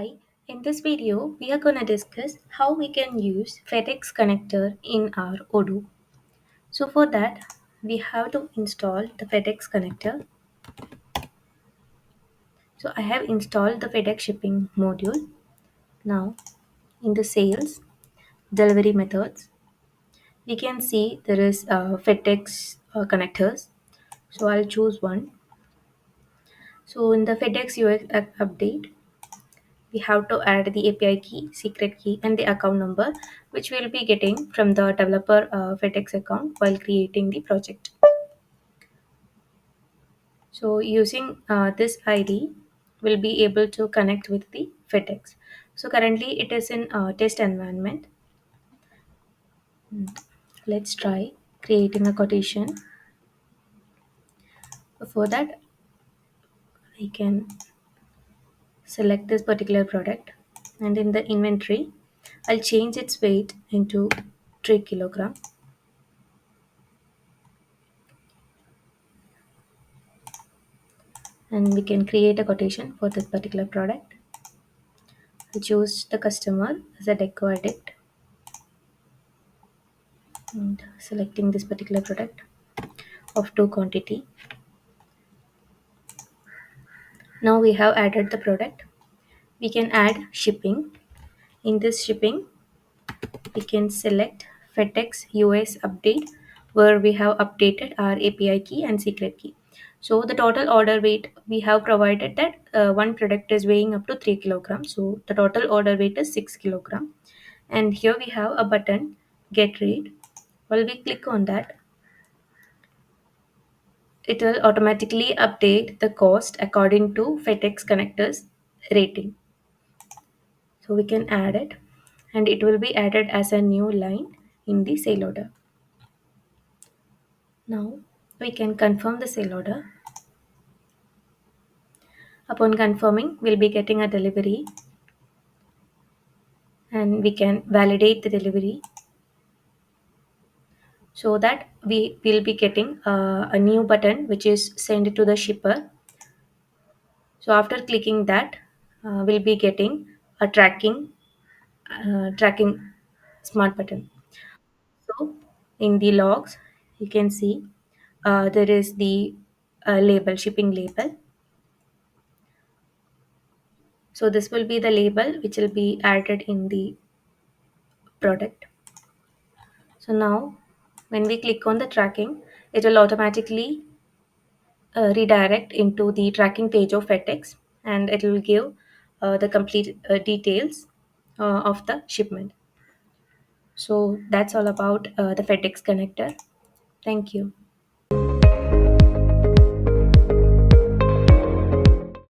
Hi, in this video, we are going to discuss how we can use FedEx connector in our Odoo. So for that, we have to install the FedEx connector. So I have installed the FedEx shipping module. Now, in the sales, delivery methods, we can see there is FedEx connectors. So I'll choose one. So in the FedEx UX update, we have to add the API key, secret key, and the account number, which we'll be getting from the developer FedEx account while creating the project. So using this ID, we'll be able to connect with the FedEx. So currently it is in test environment. Let's try creating a quotation. Before that, I can select this particular product, and in the inventory, I'll change its weight into 3 kilogram. And we can create a quotation for this particular product. We choose the customer as a 𝗀𝗂𝗁 addict and selecting this particular product of 2 quantity. Now we have added the product. We can add shipping. In this shipping, we can select FedEx US update, where we have updated our API key and secret key. So the total order weight, we have provided that one product is weighing up to 3 kilograms. So the total order weight is 6 kilogram. And here we have a button, get rate. While we click on that, it will automatically update the cost according to FedEx connectors rating. So we can add it, and it will be added as a new line in the sale order. Now we can confirm the sale order. Upon confirming, we'll be getting a delivery, and we can validate the delivery so that we will be getting a new button which is sent to the shipper. So after clicking that, we'll be getting a tracking smart button. So in the logs, you can see there is the label, shipping label. So this will be the label which will be added in the product. So now when we click on the tracking, it will automatically redirect into the tracking page of FedEx, and it will give the complete details of the shipment. So that's all about the FedEx connector. Thank you.